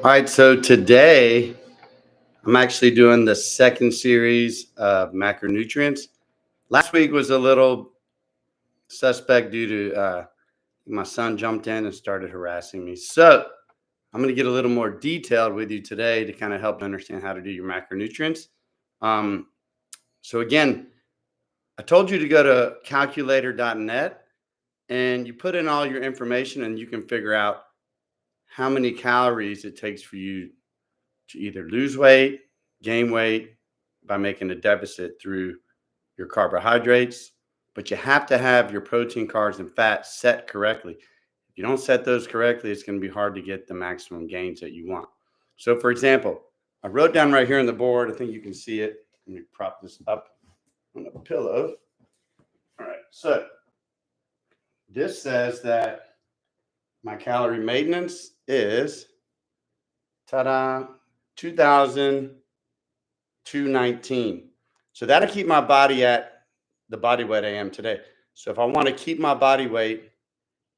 All right, so today I'm actually doing the second series of macronutrients. Last week was a little suspect due to my son jumped in and started harassing me. So I'm going to get a little more detailed with you today to kind of help understand how to do your macronutrients. Um, so again, I told you to go to calculator.net and you put in all your information and you can figure out how many calories it takes for you to either lose weight, gain weight by making a deficit through your carbohydrates, but you have to have your protein, carbs, and fats set correctly. If you don't set those correctly, it's going to be hard to get the maximum gains that you want. So, for example, I wrote down right here on the board, I think you can see it. Let me prop this up on a pillow. All right, so this says that my calorie maintenance is, ta-da, 2,219. So that'll keep my body at the body weight I am today. So if I want to keep my body weight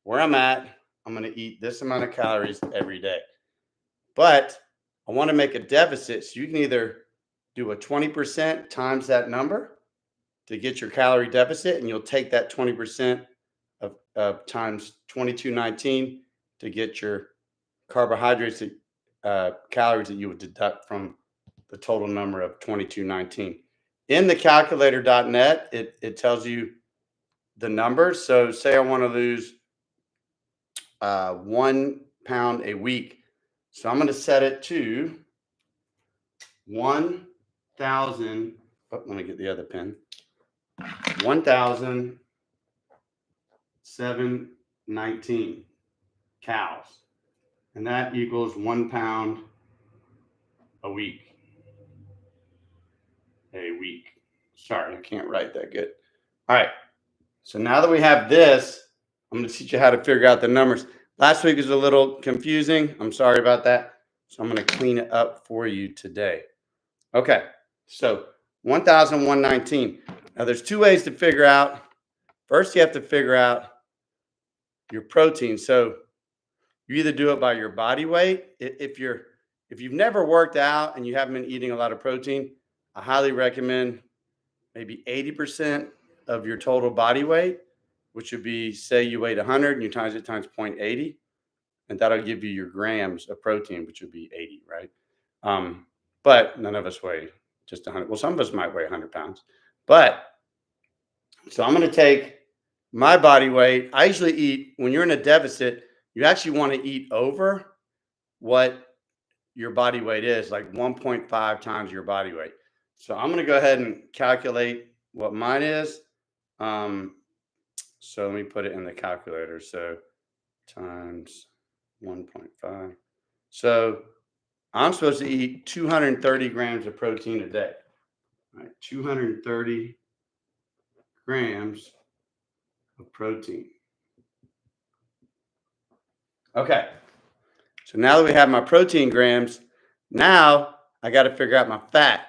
where I'm at, I'm going to eat this amount of calories every day. But I want to make a deficit. So you can either do a 20% times that number to get your calorie deficit, and you'll take that 20% of times 2219 to get your carbohydrates, calories that you would deduct from the total number of 2219. In the calculator.net, it tells you the numbers. So say I want to lose 1 pound a week. So I'm going to set it to 1,000. Oh, let me get the other pen. 1,719 cows. And that equals 1 pound a week. Sorry, I can't write that good. All right. So now that we have this, I'm going to teach you how to figure out the numbers. Last week was a little confusing. I'm sorry about that. So I'm going to clean it up for you today. Okay. So 1,119. Now there's two ways to figure out. First, you have to figure out your protein. So you either do it by your body weight. If you've never worked out and you haven't been eating a lot of protein, I highly recommend maybe 80% of your total body weight, which would be, say you weigh 100 and you times it times 0.80, and that'll give you your grams of protein, which would be 80, right? But none of us weigh just 100. Well, some of us might weigh 100 pounds. But so I'm going to take my body weight. I usually eat, when you're in a deficit, you actually want to eat over what your body weight is, like 1.5 times your body weight. So I'm going to go ahead and calculate what mine is. So let me put it in the calculator. So times 1.5. So I'm supposed to eat 230 grams of protein a day. All right, 230 grams of protein. Okay. So now that we have my protein grams, now I got to figure out my fat.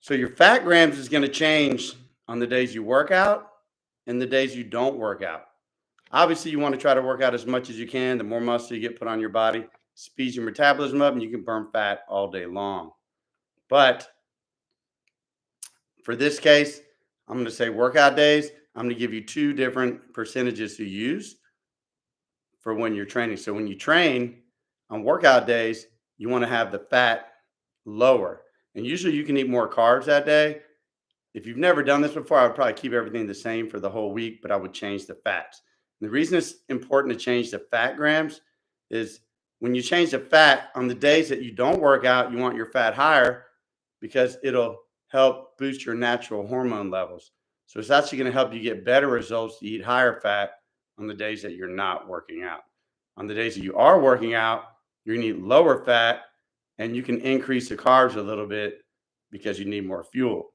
So your fat grams is going to change on the days you work out and the days you don't work out. Obviously, you want to try to work out as much as you can. The more muscle you get put on your body, speeds your metabolism up, and you can burn fat all day long. But for this case, I'm going to say workout days. I'm going to give you two different percentages to use for when you're training. So when you train on workout days, you want to have the fat lower. And usually you can eat more carbs that day. If you've never done this before, I would probably keep everything the same for the whole week, but I would change the fats. And the reason it's important to change the fat grams is when you change the fat on the days that you don't work out, you want your fat higher because it'll help boost your natural hormone levels. So it's actually going to help you get better results to eat higher fat on the days that you're not working out. On the days that you are working out, you're going to eat lower fat and you can increase the carbs a little bit because you need more fuel.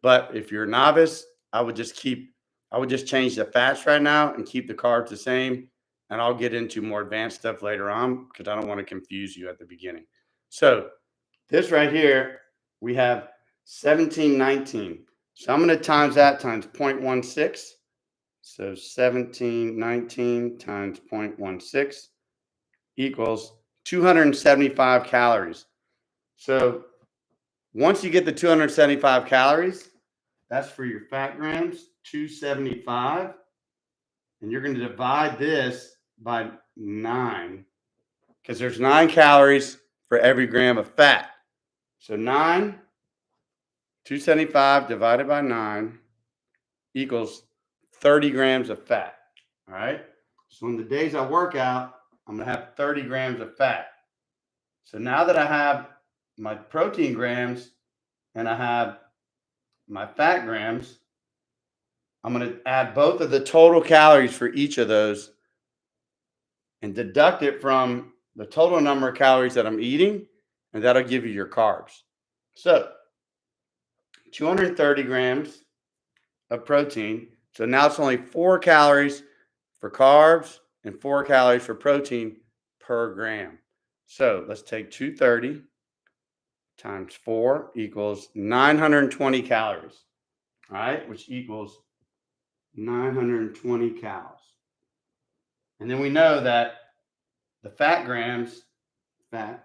But if you're a novice, I would just change the fats right now and keep the carbs the same. And I'll get into more advanced stuff later on because I don't want to confuse you at the beginning. So this right here, we have 1719. So I'm going to times that times 0.16. So 1719 times 0.16 equals 275 calories. So once you get the 275 calories, that's for your fat grams, 275. And you're going to divide this by 9 because there's 9 calories for every gram of fat. So 275 divided by 9 equals 30 grams of fat. All right. So on the days I work out, I'm going to have 30 grams of fat. So now that I have my protein grams and I have my fat grams, I'm going to add both of the total calories for each of those and deduct it from the total number of calories that I'm eating, and that'll give you your carbs. So 230 grams of protein. So now it's only 4 calories for carbs and 4 calories for protein per gram. So let's take 230 times 4 equals 920 calories. All right, which equals 920 calories. And then we know that the fat grams, fat,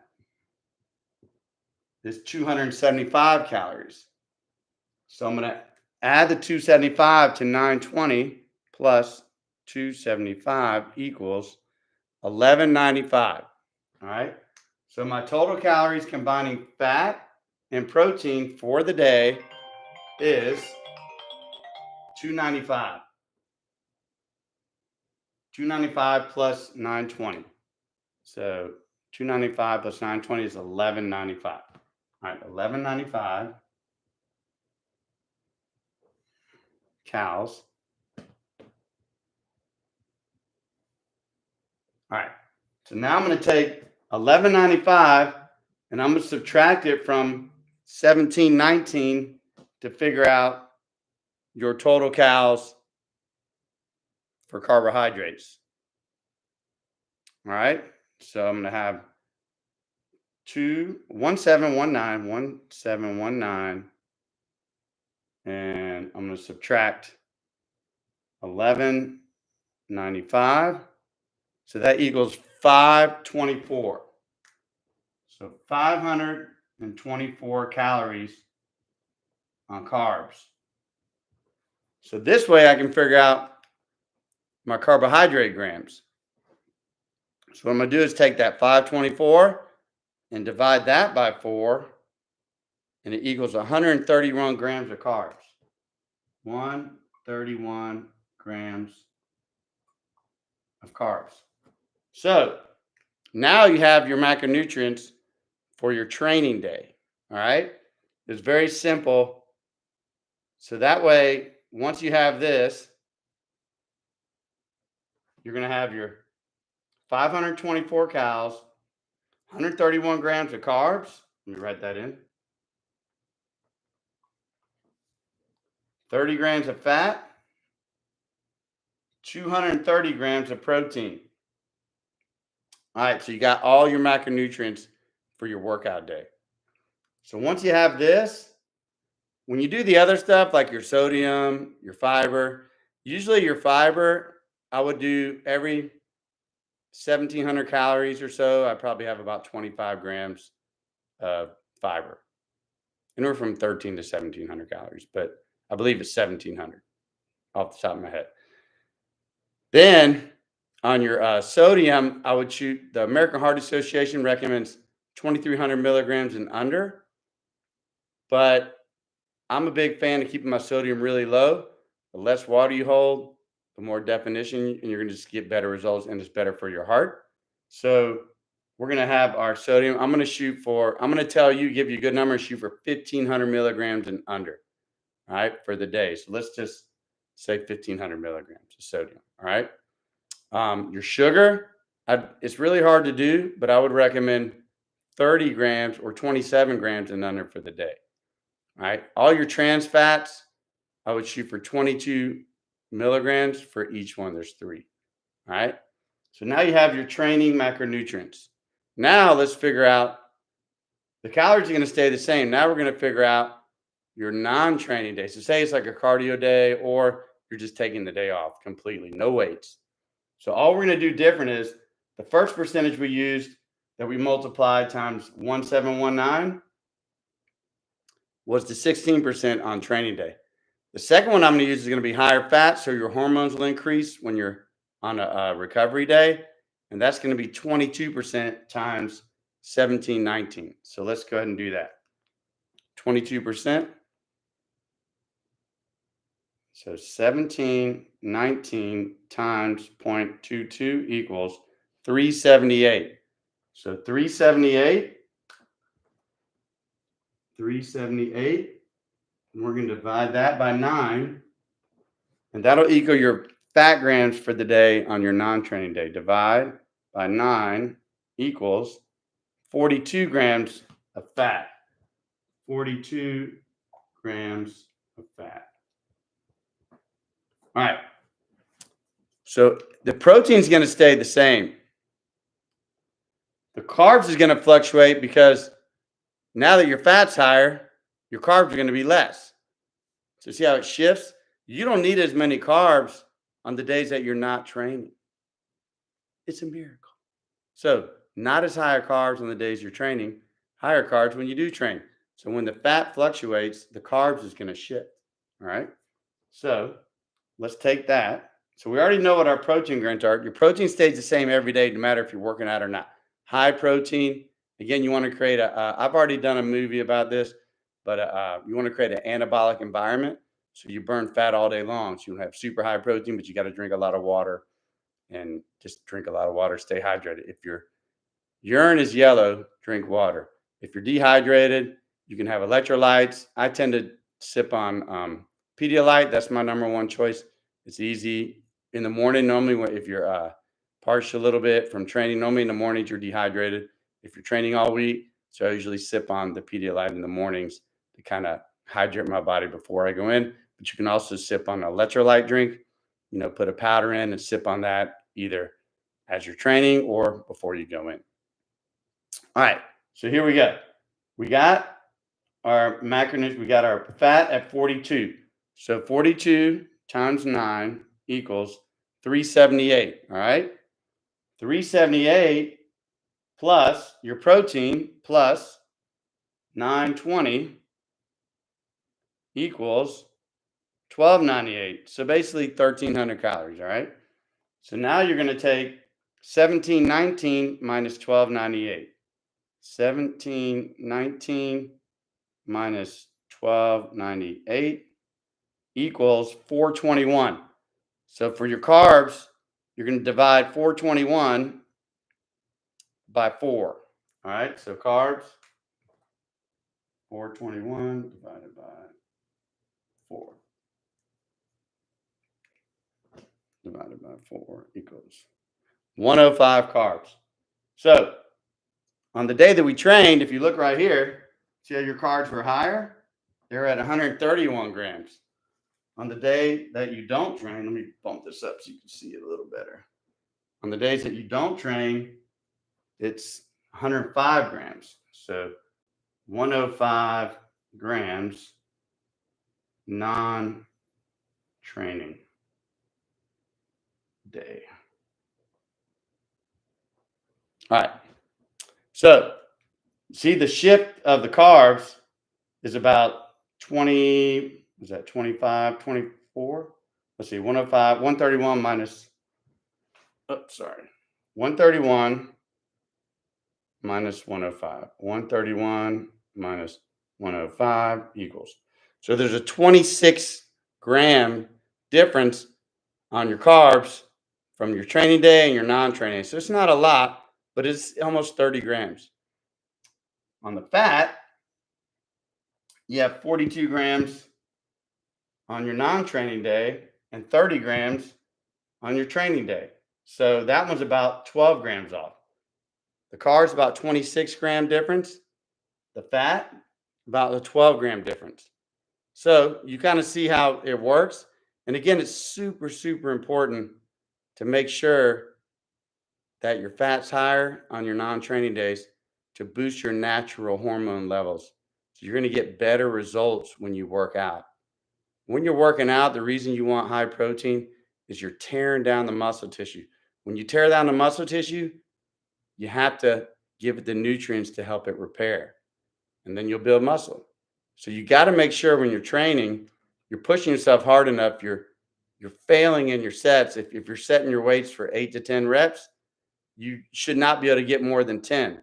is 275 calories. So I'm going to add the 275 to 920 plus 275 equals 1195. All right. So my total calories combining fat and protein for the day is 295. 295 plus 920. So 295 plus 920 is 1195. All right, 1195 calories. All right, so now I'm going to take 1195 and I'm going to subtract it from 1719 to figure out your total calories for carbohydrates. All right, so I'm going to have 1719, and I'm going to subtract 1195. So that equals 524. So 524 calories on carbs. So this way I can figure out my carbohydrate grams. So what I'm going to do is take that 524 and divide that by 4, and it equals 131 grams of carbs. 131 grams of carbs. So now you have your macronutrients for your training day. All right. It's very simple. So that way, once you have this, you're going to have your 524 calories, 131 grams of carbs. Let me write that in. 30 grams of fat, 230 grams of protein. All right, so you got all your macronutrients for your workout day. So once you have this, when you do the other stuff like your sodium, your fiber, usually your fiber, I would do every 1,700 calories or so. I probably have about 25 grams of fiber. Anywhere from 13 to 1,700 calories, but I believe it's 1,700 off the top of my head. Then on your sodium, I would shoot, the American Heart Association recommends 2,300 milligrams and under. But I'm a big fan of keeping my sodium really low. The less water you hold, the more definition, and you're going to just get better results, and it's better for your heart. So we're going to have our sodium. I'm going to tell you, give you a good number, and shoot for 1,500 milligrams and under. All right, for the day. So let's just say 1,500 milligrams of sodium. All right. Your sugar, it's really hard to do, but I would recommend 30 grams or 27 grams and under for the day. All right. All your trans fats, I would shoot for 22 milligrams for each one. There's 3. All right. So now you have your training macronutrients. Now let's figure out, the calories are going to stay the same. Now we're going to figure out your non-training day. So say it's like a cardio day, or you're just taking the day off completely, no weights. So all we're going to do different is the first percentage we used, that we multiplied times 1719 was the 16% on training day. The second one I'm going to use is going to be higher fat, so your hormones will increase when you're on a recovery day, and that's going to be 22% times 1719. So let's go ahead and do that. 22%. So 1719 times 0.22 equals 378. So 378, and we're going to divide that by 9, and that'll equal your fat grams for the day on your non-training day. Divide by 9 equals 42 grams of fat. 42 grams of fat. All right. So the protein is going to stay the same. The carbs is going to fluctuate because now that your fat's higher, your carbs are going to be less. So see how it shifts? You don't need as many carbs on the days that you're not training. It's a miracle. So not as high carbs on the days you're training, higher carbs when you do train. So when the fat fluctuates, the carbs is going to shift. All right. So let's take that. So we already know what our protein grams are. Your protein stays the same every day, no matter if you're working out or not. High protein. Again, you want to create I've already done a movie about this, but you want to create an anabolic environment. So you burn fat all day long. So you have super high protein, but you got to drink a lot of water and just drink a lot of water. Stay hydrated. If your urine is yellow, drink water. If you're dehydrated, you can have electrolytes. I tend to sip on Pedialyte. That's my number one choice. It's easy in the morning. Normally, if you're parched a little bit from training, normally in the mornings you're dehydrated. If you're training all week, so I usually sip on the Pedialyte in the mornings to kind of hydrate my body before I go in. But you can also sip on an electrolyte drink. Put a powder in and sip on that either as you're training or before you go in. All right, so here we go. We got our macronutrients. We got our fat at 42. So 42 times 9 equals 378. All right, 378 plus your protein plus 920 equals 1298. So basically 1300 calories. All right. So now you're going to take 1719 minus 1298. 1719 minus 1298 equals 421. So for your carbs, you're going to divide 421 by 4. All right, so carbs, 421 divided by 4. Divided by 4 equals 105 carbs. So on the day that we trained, if you look right here, see how your carbs were higher? They're at 131 grams. On the day that you don't train, let me bump this up so you can see it a little better. On the days that you don't train, it's 105 grams. So 105 grams non-training day. All right. So see the shift of the carbs is about 20, is that 25, 24? Let's see, 105, 131 minus, 131 minus 105. 131 minus 105 equals. So there's a 26 gram difference on your carbs from your training day and your non-training. So it's not a lot, but it's almost 30 grams. On the fat, you have 42 grams on your non-training day and 30 grams on your training day. So that one's about 12 grams off. The carbs about 26 gram difference. The fat about a 12 gram difference. So you kind of see how it works. And again, it's super, super important to make sure that your fat's higher on your non-training days to boost your natural hormone levels. So you're going to get better results when you work out. When you're working out, the reason you want high protein is you're tearing down the muscle tissue. When you tear down the muscle tissue, you have to give it the nutrients to help it repair, and then you'll build muscle. So you got to make sure when you're training, you're pushing yourself hard enough. You're failing in your sets. If you're setting your weights for 8 to 10 reps, you should not be able to get more than 10.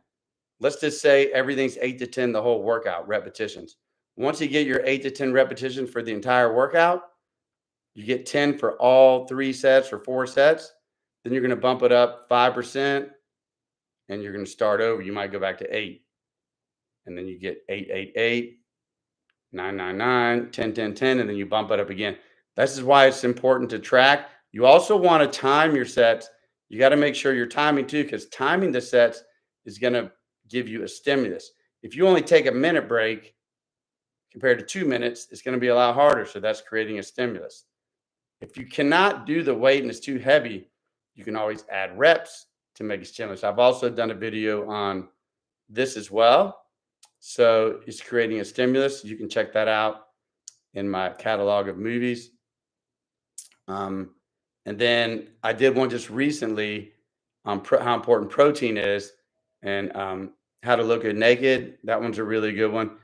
Let's just say everything's 8 to 10 the whole workout repetitions. Once you get your 8 to 10 repetitions for the entire workout, you get 10 for all 3 sets or 4 sets. Then you're going to bump it up 5%, and you're going to start over. You might go back to 8, and then you get 8, 8, 8, 9, 9, 9, 10, 10, 10, and then you bump it up again. This is why it's important to track. You also want to time your sets. You got to make sure you're timing too, because timing the sets is going to give you a stimulus. If you only take a minute break compared to 2 minutes, it's going to be a lot harder. So that's creating a stimulus. If you cannot do the weight and it's too heavy, you can always add reps to make a stimulus. I've also done a video on this as well. So it's creating a stimulus. You can check that out in my catalog of movies. And then I did one just recently on how important protein is, and how to look good naked. That one's a really good one.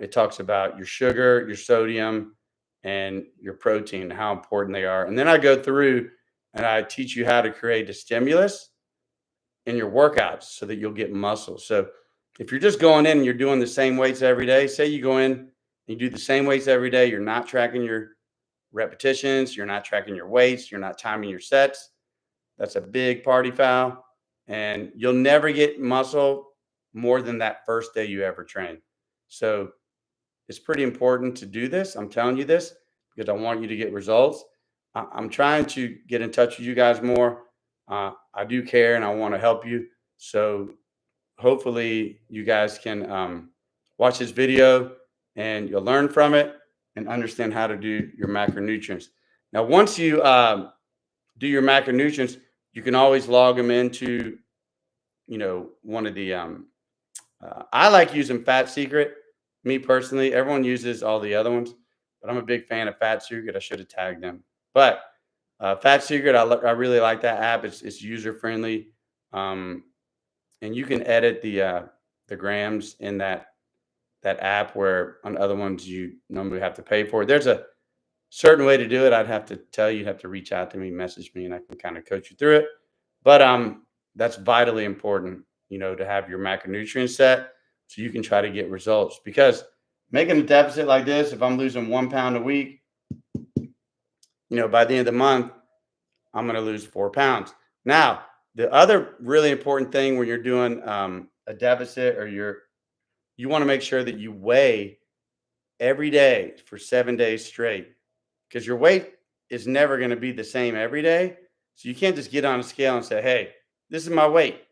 It talks about your sugar, your sodium, and your protein, how important they are. And then I go through and I teach you how to create a stimulus in your workouts so that you'll get muscle. So if you're just going in and you're doing the same weights every day, say you go in and you do the same weights every day, you're not tracking your repetitions, you're not tracking your weights, you're not timing your sets. That's a big party foul, and you'll never get muscle more than that first day you ever train. So it's pretty important to do this. I'm telling you this because I want you to get results. I'm trying to get in touch with you guys more. I do care and I want to help you. So hopefully you guys can watch this video and you'll learn from it and understand how to do your macronutrients. Now, once you do your macronutrients, you can always log them into, one of the, I like using Fat Secret. Me personally, everyone uses all the other ones, but I'm a big fan of Fat Secret. I should have tagged them. But Fat Secret, I really like that app. It's user friendly, and you can edit the grams in that app, where on other ones you normally have to pay for. There's a certain way to do it. I'd have to tell you. You'd have to reach out to me, message me, and I can kind of coach you through it. But that's vitally important, to have your macronutrients set so you can try to get results. Because making a deficit like this, if I'm losing 1 pound a week, by the end of the month, I'm going to lose 4 pounds. Now, the other really important thing when you're doing a deficit, or you want to make sure that you weigh every day for 7 days straight, because your weight is never going to be the same every day. So you can't just get on a scale and say, hey, this is my weight.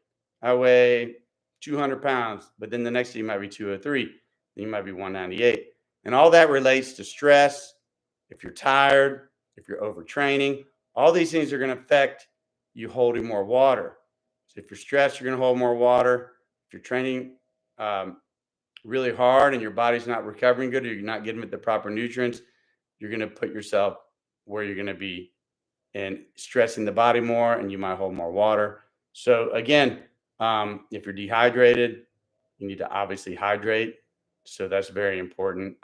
I weigh 200 pounds, but then the next day you might be 203, then you might be 198. And all that relates to stress. If you're tired, if you're overtraining, all these things are going to affect you holding more water. So if you're stressed, you're going to hold more water. If you're training really hard and your body's not recovering good, or you're not getting the proper nutrients, you're going to put yourself where you're going to be and stressing the body more, and you might hold more water. So again, if you're dehydrated, you need to obviously hydrate. So that's very important.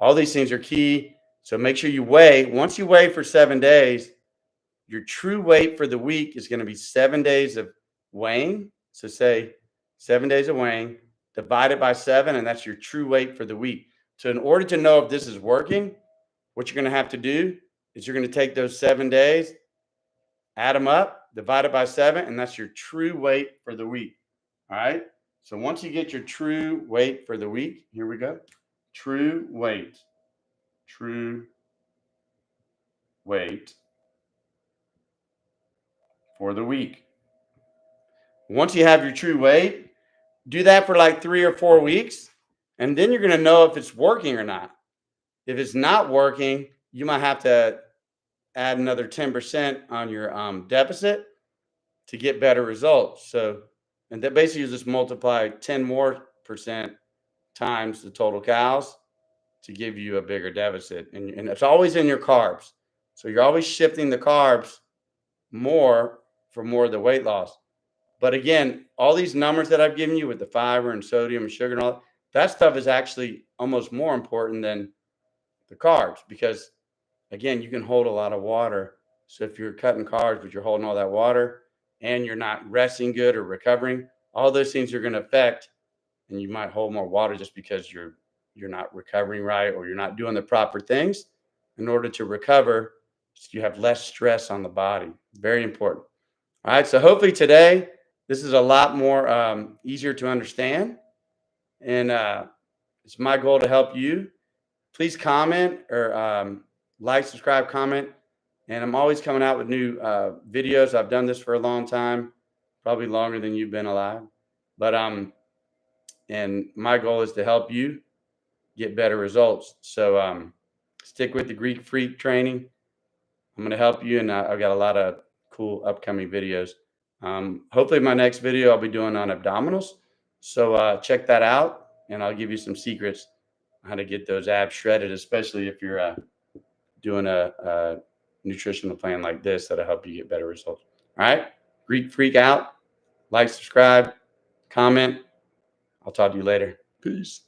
All these things are key. So make sure you weigh. Once you weigh for 7 days, your true weight for the week is going to be 7 days of weighing. So say 7 days of weighing, divide it by 7, and that's your true weight for the week. So in order to know if this is working, what you're going to have to do is you're going to take those 7 days, add them up, divide it by 7, and that's your true weight for the week. All right. So once you get your true weight for the week, here we go. True weight for the week. Once you have your true weight, do that for like 3 or 4 weeks, and then you're going to know if it's working or not. If it's not working, you might have to add another 10% on your deficit to get better results. So, and that basically you just multiply 10 more percent times the total calories to give you a bigger deficit. And it's always in your carbs. So you're always shifting the carbs more for more of the weight loss. But again, all these numbers that I've given you with the fiber and sodium and sugar and all that stuff is actually almost more important than the carbs, because again, you can hold a lot of water. So if you're cutting carbs, but you're holding all that water and you're not resting good or recovering, all those things are going to affect, and you might hold more water just because you're not recovering right, or you're not doing the proper things in order to recover. So you have less stress on the body. Very important. All right. So hopefully today this is a lot more easier to understand, and it's my goal to help you. Please comment or like, subscribe, comment. And I'm always coming out with new videos. I've done this for a long time, probably longer than you've been alive. But and my goal is to help you get better results. So stick with the Greek Freak training. I'm going to help you, and I've got a lot of cool upcoming videos. Hopefully my next video I'll be doing on abdominals. So check that out, and I'll give you some secrets on how to get those abs shredded, especially if you're doing a nutritional plan like this that'll help you get better results. All right. Greek Freak out. Like, subscribe, comment. I'll talk to you later. Peace.